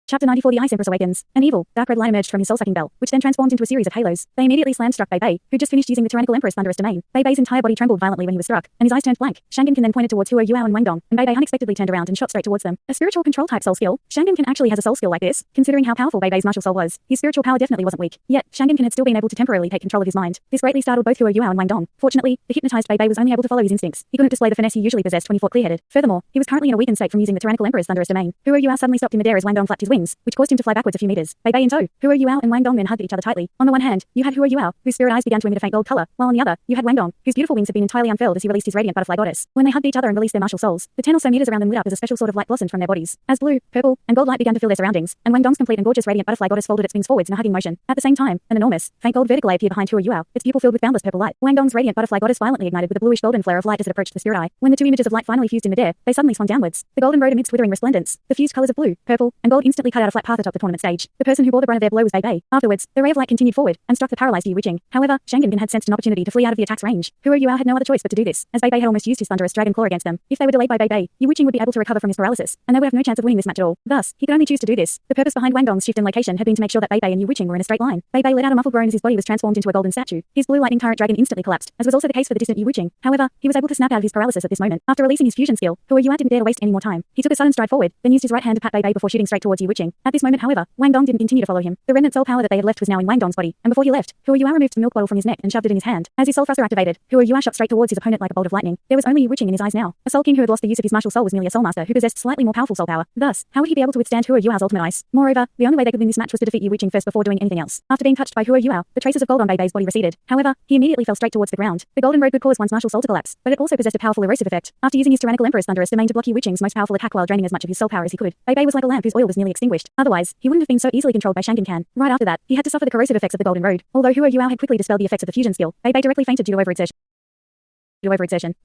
Chapter 94. The Ice Empress awakens. An evil, dark red light emerged from his soul-sucking bell, which then transformed into a series of halos. They immediately slam-struck Bei Bei, who just finished using the tyrannical emperor's thunderous domain. Bei Bei's entire body trembled violently when he was struck, and his eyes turned blank. Shang Gan then pointed towards Hua Yuao and Wang Dong, and Bei Bei unexpectedly turned around and shot straight towards them. A spiritual control type soul skill. Shang Gan actually has a soul skill like this, considering how powerful Bei Bei's martial soul was. His spiritual power definitely wasn't weak. Yet, Shang Gan had still been able to temporarily take control of his mind. This greatly startled both Hua Yuao and Wang Dong. Fortunately, the hypnotized Bei Bei was only able to follow his instincts. He couldn't display the finesse he usually possessed when he fought clear-headed. Furthermore, he was currently in a weakened state from using the tyrannical emperor's thunderous domain. Hua Yuao suddenly stopped in midair as Wang Dong flapped his wings, which caused him to fly backwards a few meters. Bei Bei in tow. Hua Yuao and Wang Dong then hugged each other tightly. On the one hand, you had Hua Yuao, whose spirit eyes began to emit a faint gold color, while on the other, you had Wang Dong, whose beautiful wings had been entirely unfurled as he released his radiant butterfly goddess. When they hugged each other and released their martial souls, the 10 or so meters around them lit up as a special sort of light blossomed from their bodies. As blue, purple, and gold light began to fill their surroundings, and Wang Dong's complete and gorgeous radiant butterfly goddess folded its wings forwards in a hugging motion. At the same time, an enormous, faint gold vertical eye appeared behind Hua Yuao, its pupil filled with boundless purple light. Wang Dong's radiant butterfly goddess violently ignited with a bluish golden flare of light as it approached the spirit eye. When the two images of light finally fused in midair, they suddenly swung downwards. The golden road amidst withering resplendence. The fused colors of blue, purple, and gold instantly cut out a flat path atop the tournament stage. The person who bore the brunt of their blow was Bei Bei. Afterwards, the ray of light continued forward and struck the paralyzed Yu Wiqing. However, Shang Gan had sensed an opportunity to flee out of the attack's range. Hua Yuao had no other choice but to do this, as Bei Bei had almost used his thunderous dragon claw against them. If they were delayed by Bei Bei, Yu Wiqing would be able to recover from his paralysis, and they would have no chance of winning this match at all. Thus, he could only choose to do this. The purpose behind Wang Dong's shift in location had been to make sure that Bei Bei and Yu Wiqing were in a straight line. Bei Bei let out a muffled groan as his body was transformed into a golden statue. His blue lightning turret dragon instantly collapsed, as was also the case for the distant Yu Wiqing. However, he was able to snap out of his paralysis at this moment. After releasing his fusion skill, Hua Yuao didn't dare to waste any more time. He took a sudden stride forward, then used his right hand to pat Bei Bei before shooting straight towards Yu Wiqing. At this moment, however, Wang Dong didn't continue to follow him. The remnant soul power that they had left was now in Wang Dong's body, and before he left, Hua Yuao removed the milk bottle from his neck and shoved it in his hand. As his soul thruster activated, Hua Yuao shot straight towards his opponent like a bolt of lightning. There was only Yu Wiqing in his eyes now. A soul king who had lost the use of his martial soul was merely a soul master who possessed slightly more powerful soul power. Thus, how would he be able to withstand Hua Yuao's ultimate ice? Moreover, the only way they could win this match was to defeat Yu Wiqing first before doing anything else. After being touched by Hua Yuao, the traces of gold on Bei Bei's body receded. However, he immediately fell straight towards the ground. The golden road could cause one's martial soul to collapse, but it also possessed a powerful erosive effect. After using his tyrannical emperor's thunderous domain to block Yu Wiqing's most powerful attack while draining as much of his soul power as he could, Bei Bei was like a lamp whose oil was nearly extinguished. Otherwise, he wouldn't have been so easily controlled by Shang Gan. Right after that, he had to suffer the corrosive effects of the golden road. Although Hua Yuao had quickly dispelled the effects of the fusion skill, Bei Bei directly fainted due to overexertion.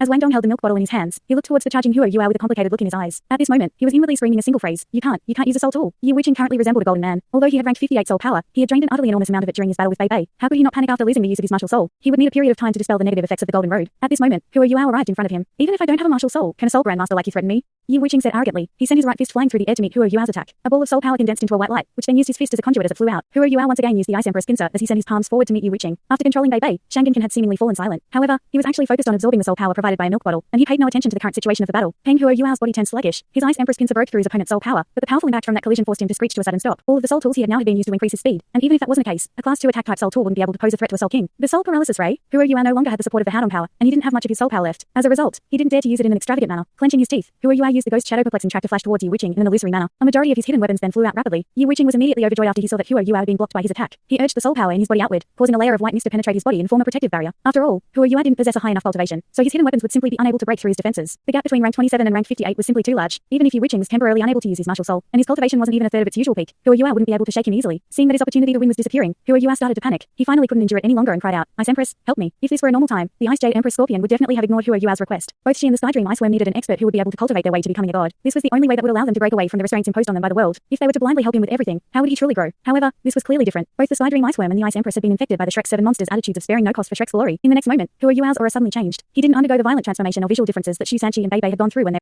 As Wang Dong held the milk bottle in his hands, he looked towards the charging Hua Yuao with a complicated look in his eyes. At this moment, he was inwardly screaming a single phrase: You can't use a soul tool. Yu Wiqing currently resembled a golden man. Although he had ranked 58 soul power, he had drained an utterly enormous amount of it during his battle with Bei Bei. How could he not panic after losing the use of his martial soul? He would need a period of time to dispel the negative effects of the golden road. At this moment, Hua Yuao arrived in front of him. Even if I don't have a martial soul, can a soul grandmaster like you threaten me? Yu Wiqing said arrogantly. He sent his right fist flying through the air to meet Hua Yuao's attack. A ball of soul power condensed into a white light, which then used his fist as a conduit as it flew out. Hua Yuao once again used the Ice Emperor's pincer as he sent his palms forward to meet Yu Wiqing. After controlling Bei Bei, Shang Gan had seemingly fallen silent. However, he was actually focused on absorbing the soul power provided by a milk bottle, and he paid no attention to the current situation of the battle. Peng Hua Yuao's body turned sluggish. His Ice Emperor's pincer broke through his opponent's soul power, but the powerful impact from that collision forced him to screech to a sudden stop. All of the soul tools he had now had been used to increase his speed, and even if that wasn't the case, a class 2 attack type soul tool wouldn't be able to pose a threat to a soul king. The soul paralysis ray. Hua Yuao no longer had the support of the Hadong power, and he didn't have much of his soul power left. As a result, he didn't dare to use it in an extravagant manner. Clenching his teeth, Hua Yuao used the ghost shadow perplexing track to flash towards Yu Wiqing in an illusory manner. A majority of his hidden weapons then flew out rapidly. Yu Wiqing was immediately overjoyed after he saw that Hua Yuao had been blocked by his attack. He urged the soul power in his body outward, causing a layer of white mist to penetrate his body and form a protective barrier. After all, Hua Yuao didn't possess a high enough cultivation, so his hidden weapons would simply be unable to break through his defenses. The gap between rank 27 and rank 58 was simply too large. Even if Yu Wiqing was temporarily unable to use his martial soul, and his cultivation wasn't even a third of its usual peak, Hua Yuao wouldn't be able to shake him easily. Seeing that his opportunity to win was disappearing, Hua Yuao started to panic. He finally couldn't endure it any longer and cried out, Ice Empress, help me. If this were a normal time, the Ice Jade Empress Scorpion would definitely have ignored Hua Yuao's request. Both she and the Sky Dream Ice Worm needed an expert who would be able to cultivate their way to becoming a god. This was the only way that would allow them to break away from the restraints imposed on them by the world. If they were to blindly help him with everything, how would he truly grow? However, this was clearly different. Both the Sky Dream Ice Worm and the Ice Empress had been infected by the Shrek 7 monster's attitudes of sparing no cost for Shrek's glory. In the next moment, Hua Yuao's aura suddenly changed. He didn't undergo the violent transformation or visual differences that Xu Sanqi and Bei Bei had gone through when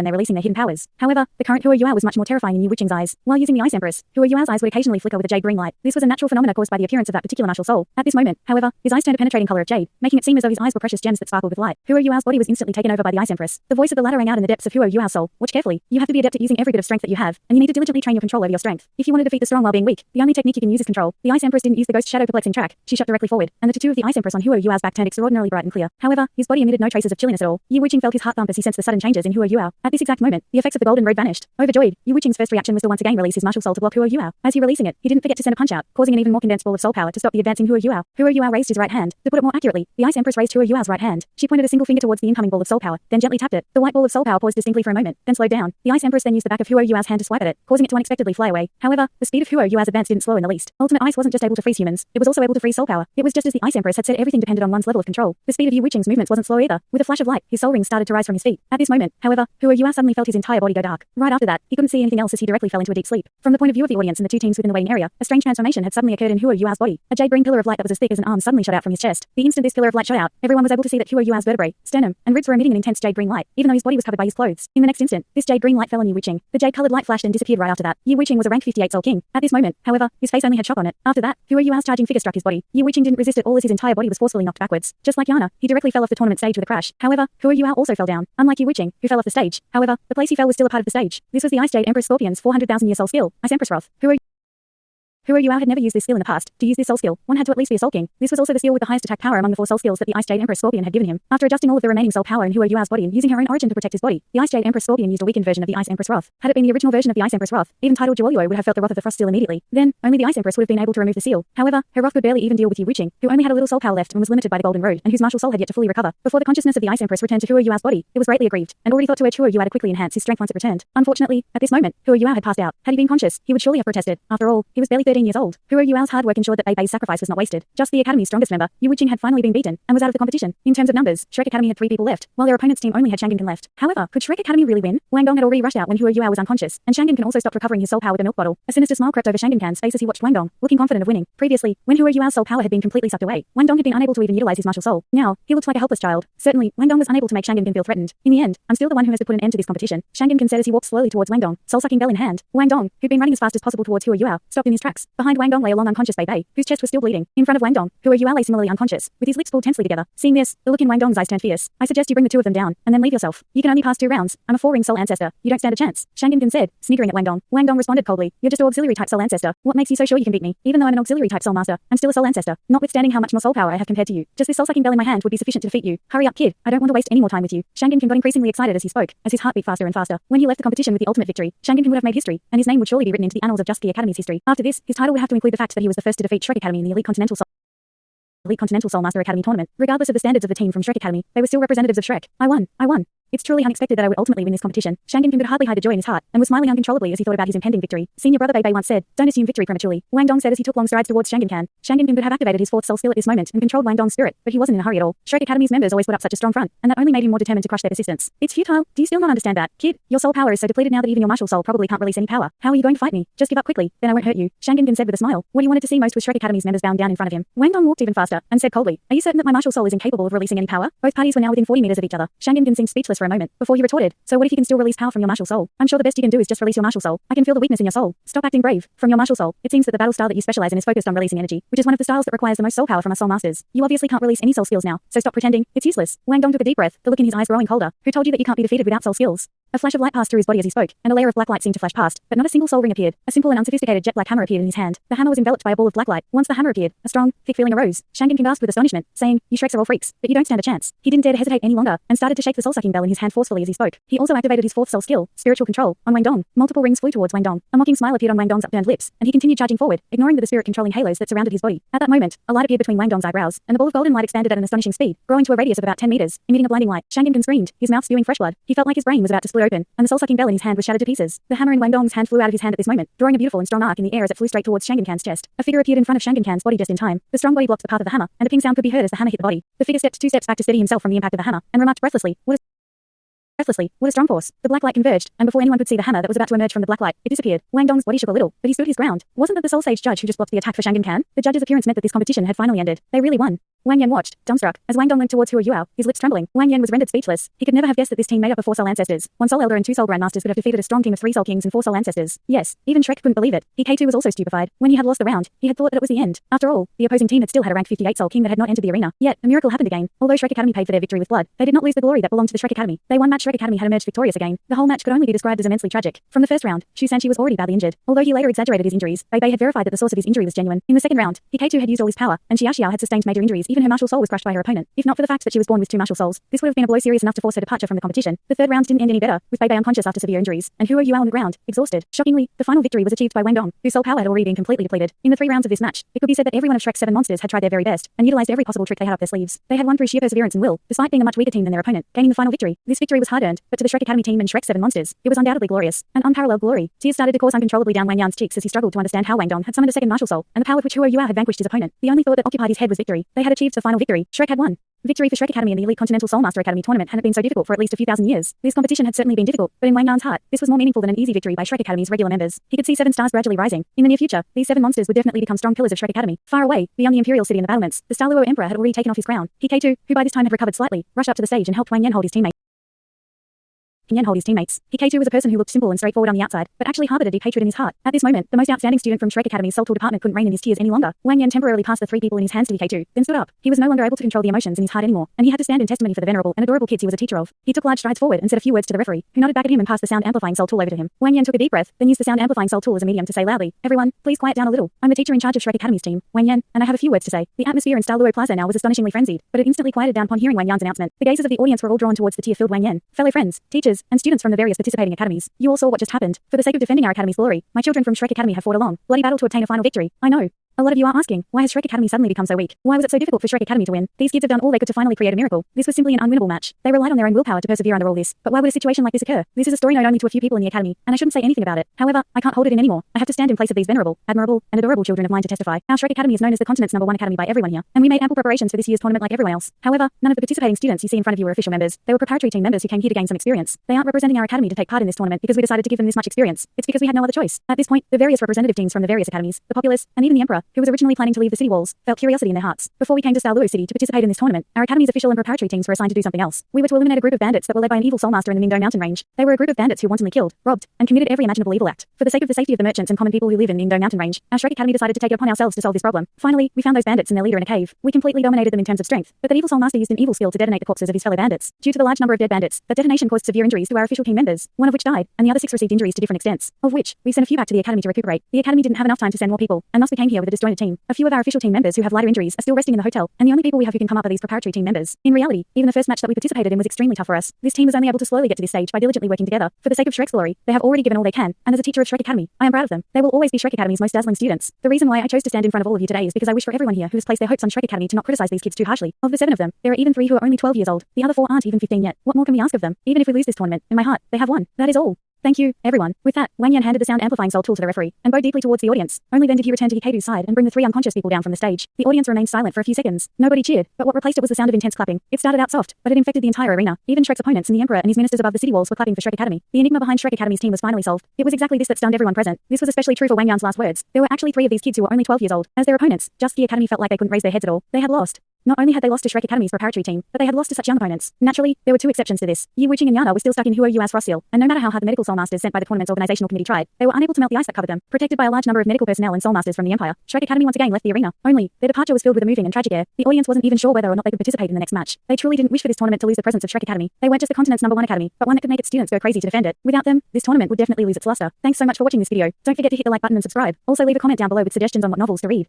they're releasing their hidden powers. However, the current Hua Yuao was much more terrifying in Yu Wiqing's eyes. While using the Ice Empress, Hua Yuao's eyes would occasionally flicker with a jade green light. This was a natural phenomenon caused by the appearance of that particular martial soul. At this moment, however, his eyes turned a penetrating color of jade, making it seem as though his eyes were precious gems that sparkled with light. Hua Yuao's body was instantly taken over by the Ice Empress. The voice of the latter rang out in the depths of Hua Yuao's soul. Watch carefully. You have to be adept at using every bit of strength that you have, and you need to diligently train your control over your strength. If you want to defeat the strong while being weak, the only technique you can use is control. The Ice Empress didn't use the ghost shadow perplexing track. She shot directly forward, and the tattoo of the Ice Empress on Hua Yuao's back turned extraordinarily bright and clear. However, his body emitted no traces of chilliness at all. Yu Wiqing felt his heart thump as he sensed the sudden changes in Hua Yuao. At this exact moment, the effects of the golden road vanished. Overjoyed, Yu Wiqing's first reaction was to once again release his martial soul to block Hua Yuao. As he releasing it, he didn't forget to send a punch out, causing an even more condensed ball of soul power to stop the advancing Hua Yuao. Hua Yuao raised his right hand. To put it more accurately, the Ice Empress raised Hua Yuao's right hand. She pointed a single finger towards the incoming ball of soul power, then gently tapped it. The white ball of soul power paused distinctly for a moment, then slowed down. The Ice Empress then used the back of Hua Yuao's hand to swipe at it, causing it to unexpectedly fly away. However, the speed of Hua Yuao's advance didn't slow in the least. Ultimate Ice wasn't just able to freeze humans, it was also able to freeze soul power. It was just as the Ice Empress had said, everything depended on one's level of control. The speed of Yu Wiqing's movements wasn't slow either. With a flash of light, his soul rings started to rise from his feet. At this moment, however, However, Hua Yua suddenly felt his entire body go dark. Right after that, he couldn't see anything else as he directly fell into a deep sleep. From the point of view of the audience and the two teams within the waiting area, a strange transformation had suddenly occurred in Hua Yua's body. A jade green pillar of light that was as thick as an arm suddenly shot out from his chest. The instant this pillar of light shot out, everyone was able to see that Hua Yua's vertebrae, sternum, and ribs were emitting an intense jade green light, even though his body was covered by his clothes. In the next instant, this jade green light fell on Yu Wuqing. The jade-colored light flashed and disappeared right after that. Yu Wuqing was a rank 58 Soul King. At this moment, however, his face only had shock on it. After that, Hua Yua's charging figure struck his body. Yu Wuqing didn't resist at all as his entire body was forcefully knocked backwards. Just like Yana, he directly fell off the tournament stage with a crash. However, Hua Yua also fell down. Unlike Yu Wuqing, who fell off the stage. However, the place he fell was still a part of the stage. This was the Ice Jade Empress Scorpion's 400,000-year soul skill, Ice Empress Wrath. Hua Yua had never used this skill in the past. To use this soul skill, one had to at least be a Soul King. This was also the skill with the highest attack power among the 4 soul skills that the Ice Jade Empress Scorpion had given him. After adjusting all of the remaining soul power in Hua Yua's body and using her own origin to protect his body, the Ice Jade Empress Scorpion used a weakened version of the Ice Empress Wrath. Had it been the original version of the Ice Empress Wrath, even titled Jioluo would have felt the wrath of the Frost Seal immediately. Then, only the Ice Empress would have been able to remove the seal. However, her wrath could barely even deal with Yu Wuqing, who only had a little soul power left and was limited by the Golden Road, and whose martial soul had yet to fully recover. Before the consciousness of the Ice Empress returned to Hua Yua's body, it was greatly aggrieved, and already thought to urge Hua Yua to quickly enhance his strength once it returned. Unfortunately, at this moment, Hua Yua had passed out. Had he been conscious, he would surely have protested. After all, he was barely 13 years old. Hua Yua's hard work ensured that Bei's sacrifice was not wasted. Just the Academy's strongest member, Yu Wuqing had finally been beaten, and was out of the competition. In terms of numbers, Shrek Academy had 3 people left, while their opponent's team only had Shang Kin left. However, could Shrek Academy really win? Wang Dong had already rushed out when Hua Yua was unconscious, and Shang Kin also stopped recovering his soul power with a milk bottle. A sinister smile crept over Shang Kin's face as he watched Wang Dong, looking confident of winning. Previously, when Hua Yua's soul power had been completely sucked away, Wang Dong had been unable to even utilize his martial soul. Now, he looked like a helpless child. Certainly, Wang Dong was unable to make Shang Kin feel threatened. In the end, I'm still the one who has to put an end to this competition, Shang Kin said as he walked slowly towards Wang Dong, soul-sucking bell in hand. Wang Dong, who'd been running as fast as possible towards Hua Yua, stopped in his tracks. Behind Wang Dong lay a long unconscious Bei, whose chest was still bleeding. In front of Wang Dong, Hua Yua lay similarly unconscious, with his lips pulled tensely together. Seeing this, the look in Wang Dong's eyes turned fierce. I suggest you bring the 2 of them down, and then leave yourself. You can only pass 2 rounds. I'm a 4-ring soul ancestor. You don't stand a chance. Shang Kin said, sniggering at Wang Dong. Wang Dong responded coldly. You're just an auxiliary type soul ancestor. What makes you so sure you can beat me? Even though I'm an auxiliary type soul master, I'm still a soul ancestor. Notwithstanding how much more soul power I have compared to you, just this soul-sucking bell in my hand would be sufficient to defeat you. Hurry up, kid. I don't want to waste any more time with you. Shang Kin got increasingly excited as he spoke, as his heart beat faster and faster. When he left the competition with the ultimate victory, Shang Kin would have made history, and his name would surely be written into the annals of Just the Academy's history. After this, his title would have to include the fact that he was the first to defeat Shrek Academy in the Elite Continental Soul Master Academy tournament. Regardless of the standards of the team from Shrek Academy, they were still representatives of Shrek. I won. It's truly unexpected that I would ultimately win this competition. Shang Kin could hardly hide the joy in his heart, and was smiling uncontrollably as he thought about his impending victory. Senior brother Bei once said, don't assume victory prematurely. Wang Dong said as he took long strides towards Shang Kin. Shang Kin could have activated his 4th soul skill at this moment and controlled Wang Dong's spirit, but he wasn't in a hurry at all. Shrek Academy's members always put up such a strong front, and that only made him more determined to crush their persistence. It's futile. Do you still not understand that? Kid, your soul power is so depleted now that even your martial soul probably can't release any power. How are you going to fight me? Just give up quickly, then I won't hurt you. Shang Kin said with a smile. What he wanted to see most was Shrek Academy's members bound down in front of him. Wang Dong walked even faster, and said coldly, are you certain that my martial soul is incapable of releasing any power? Both parties were now within 40 meters of each other. Shang Kin seemed speechless for a moment, before he retorted, so what if you can still release power from your martial soul? I'm sure the best you can do is just release your martial soul. I can feel the weakness in your soul. Stop acting brave. From your martial soul, it seems that the battle style that you specialize in is focused on releasing energy, which is one of the styles that requires the most soul power from us soul masters. You obviously can't release any soul skills now, so stop pretending. It's useless. Wang Dong took a deep breath, the look in his eyes growing colder. Who told you that you can't be defeated without soul skills? A flash of light passed through his body as he spoke, and a layer of black light seemed to flash past, but not a single soul ring appeared. A simple and unsophisticated jet-black hammer appeared in his hand. The hammer was enveloped by a ball of black light. Once the hammer appeared, a strong, thick feeling arose. Shang Kin gasped with astonishment, saying, you Shreks are all freaks, but you don't stand a chance. He didn't dare to hesitate any longer, and started to shake the soul-sucking bell in his hand forcefully as he spoke. He also activated his 4th soul skill, spiritual control, on Wang Dong. Multiple rings flew towards Wang Dong. A mocking smile appeared on Wang Dong's upturned lips, and he continued charging forward, ignoring the spirit-controlling halos that surrounded his body. At that moment, a light appeared between Wang Dong's eyebrows, and the ball of golden light expanded at an astonishing speed, growing to a radius of about 10 meters, emitting a blinding light. Shang Kin screamed, his mouth spewing fresh blood. He felt like his brain was about to split open, and the soul-sucking bell in his hand was shattered to pieces. The hammer in Wang Dong's hand flew out of his hand at this moment, drawing a beautiful and strong arc in the air as it flew straight towards Shang Kin's chest. A figure appeared in front of Shang Kin's body just in time. The strong body blocked the path of the hammer, and a ping sound could be heard as the hammer hit the body. The figure stepped 2 steps back to steady himself from the impact of the hammer, and remarked breathlessly, what a strong force. The black light converged, and before anyone could see the hammer that was about to emerge from the black light, it disappeared. Wang Dong's body shook a little, but he stood his ground. Wasn't that the Soul Sage judge who just blocked the attack for Shang Kin? The judge's appearance meant that this competition had finally ended. They really won. Wang Yan watched, dumbstruck, as Wang Dong limped towards Hua Yua, his lips trembling. Wang Yan was rendered speechless. He could never have guessed that this team made up of 4 soul ancestors. 1 soul elder and 2 soul grandmasters could have defeated a strong team of 3 soul kings and 4 soul ancestors. Yes, even Shrek couldn't believe it. He K2 was also stupefied. When he had lost the round, he had thought that it was the end. After all, the opposing team had still had a rank 58 soul king that had not entered the arena. Yet, a miracle happened again. Although Shrek Academy paid for their victory with blood, they did not lose the glory that belonged to the Shrek Academy. They won match. Shrek Academy had emerged victorious again. The whole match could only be described as immensely tragic. From the first round, Shu Sanchi was already badly injured. Although he later exaggerated his injuries, Bei had verified that the source of his injury was genuine. In the second round, K2 had used all his power, and Xia Xiao had sustained major injuries. Even her martial soul was crushed by her opponent. If not for the fact that she was born with 2 martial souls, this would have been a blow serious enough to force her departure from the competition. The third round didn't end any better, with Bei unconscious after severe injuries, and Hua Yua on the ground, exhausted. Shockingly, the final victory was achieved by Wang Dong, whose soul power had already been completely depleted. In the 3 rounds of this match, it could be said that every one of Shrek's 7 monsters had tried their very best, and utilized every possible trick they had up their sleeves. They had won through sheer perseverance and will, despite being a much weaker team than their opponent, gaining the final victory. This victory was hard-earned, but to the Shrek Academy team and Shrek's 7 monsters, it was undoubtedly glorious. An unparalleled glory. Tears started to course uncontrollably down Wang Yan's cheeks as he struggled to understand how Wang Dong had summoned a second martial soul, and the power with which Hua Yua had vanquished his opponent. The only thought that occupied his head was victory. They had achieved the final victory. Shrek had won. Victory for Shrek Academy in the Elite Continental Soulmaster Academy tournament hadn't been so difficult for at least a few thousand years. This competition had certainly been difficult, but in Wang Yan's heart, this was more meaningful than an easy victory by Shrek Academy's regular members. He could see 7 stars gradually rising. In the near future, these 7 monsters would definitely become strong pillars of Shrek Academy. Far away, beyond the Imperial City and the battlements, the Star Luo Emperor had already taken off his crown. He K2, who by this time had recovered slightly, rushed up to the stage and helped Wang Yan hold his teammate. Hikato was a person who looked simple and straightforward on the outside, but actually harbored a deep hatred in his heart. At this moment, the most outstanding student from Shrek Academy's Soul Tool department couldn't rein in his tears any longer. Wang Yan temporarily passed the 3 people in his hands to Hikato, then stood up. He was no longer able to control the emotions in his heart anymore, and he had to stand in testimony for the venerable and adorable kids he was a teacher of. He took large strides forward and said a few words to the referee, who nodded back at him and passed the sound amplifying soul tool over to him. Wang Yan took a deep breath, then used the sound amplifying soul tool as a medium to say loudly, "Everyone, please quiet down a little. I'm the teacher in charge of Shrek Academy's team, Wang Yan, and I have a few words to say." The atmosphere in Star Luo Plaza now was astonishingly frenzied, but it instantly quieted down upon hearing Wang Yan's announcement. The gazes of the audience were all drawn towards the tear-filled Wang Yan. Fellow friends, teachers, and students from the various participating academies, you all saw what just happened. For the sake of defending our academy's glory, my children from Shrek Academy have fought a long, bloody battle to obtain a final victory. I know. A lot of you are asking, why has Shrek Academy suddenly become so weak? Why was it so difficult for Shrek Academy to win? These kids have done all they could to finally create a miracle. This was simply an unwinnable match. They relied on their own willpower to persevere under all this. But why would a situation like this occur? This is a story known only to a few people in the academy, and I shouldn't say anything about it. However, I can't hold it in anymore. I have to stand in place of these venerable, admirable, and adorable children of mine to testify. Our Shrek Academy is known as the continent's #1 academy by everyone here, and we made ample preparations for this year's tournament like everyone else. However, none of the participating students you see in front of you were official members. They were preparatory team members who came here to gain some experience. They aren't representing our academy to take part in this tournament because we decided to give them this much experience. It's because we had no other choice. At this point, the various representative teams from the various academies, the populace, and even the emperor, who was originally planning to leave the city walls, felt curiosity in their hearts. Before we came to Star Luo City to participate in this tournament, our academy's official and preparatory teams were assigned to do something else. We were to eliminate a group of bandits that were led by an evil soulmaster in the Ningdo mountain range. They were a group of bandits who wantonly killed, robbed, and committed every imaginable evil act. For the sake of the safety of the merchants and common people who live in Ningdo mountain range, our Shrek Academy decided to take it upon ourselves to solve this problem. Finally, we found those bandits and their leader in a cave. We completely dominated them in terms of strength, but that evil soulmaster used an evil skill to detonate the corpses of his fellow bandits. Due to the large number of dead bandits, that detonation caused severe injuries to our official team members, one of which died, and the other 6 received injuries to different extents, of which we sent a few back to the academy to recuperate. The academy didn't have enough time to send more people, and thus we came here with a disjointed team. A few of our official team members who have lighter injuries are still resting in the hotel, and the only people we have who can come up are these preparatory team members. In reality, even the first match that we participated in was extremely tough for us. This team was only able to slowly get to this stage by diligently working together. For the sake of Shrek's glory, they have already given all they can, and as a teacher of Shrek Academy, I am proud of them. They will always be Shrek Academy's most dazzling students. The reason why I chose to stand in front of all of you today is because I wish for everyone here who has placed their hopes on Shrek Academy to not criticize these kids too harshly. Of the 7 of them, there are even 3 who are only 12 years old. The other 4 aren't even 15 yet. What more can we ask of them? Even if we lose this tournament, in my heart, they have won. That is all. Thank you, everyone. With that, Wang Yan handed the sound amplifying soul tool to the referee, and bowed deeply towards the audience. Only then did he return to Hikato's side and bring the 3 unconscious people down from the stage. The audience remained silent for a few seconds. Nobody cheered, but what replaced it was the sound of intense clapping. It started out soft, but it infected the entire arena. Even Shrek's opponents and the Emperor and his ministers above the city walls were clapping for Shrek Academy. The enigma behind Shrek Academy's team was finally solved. It was exactly this that stunned everyone present. This was especially true for Wang Yan's last words. There were actually 3 of these kids who were only 12 years old. As their opponents, just the academy felt like they couldn't raise their heads at all. They had lost. Not only had they lost to Shrek Academy's preparatory team, but they had lost to such young opponents. Naturally, there were 2 exceptions to this. Yi Wuqing and Yana were still stuck in Huo Yua's frost seal, and no matter how hard the medical soulmasters sent by the tournament's organizational committee tried, they were unable to melt the ice that covered them. Protected by a large number of medical personnel and soulmasters from the Empire, Shrek Academy once again left the arena. Only, their departure was filled with a moving and tragic air. The audience wasn't even sure whether or not they could participate in the next match. They truly didn't wish for this tournament to lose the presence of Shrek Academy. They weren't just the continent's #1 academy, but one that could make its students go crazy to defend it. Without them, this tournament would definitely lose its luster. Thanks so much for watching this video. Don't forget to hit the like button and subscribe. Also leave a comment down below with suggestions on what novels to read.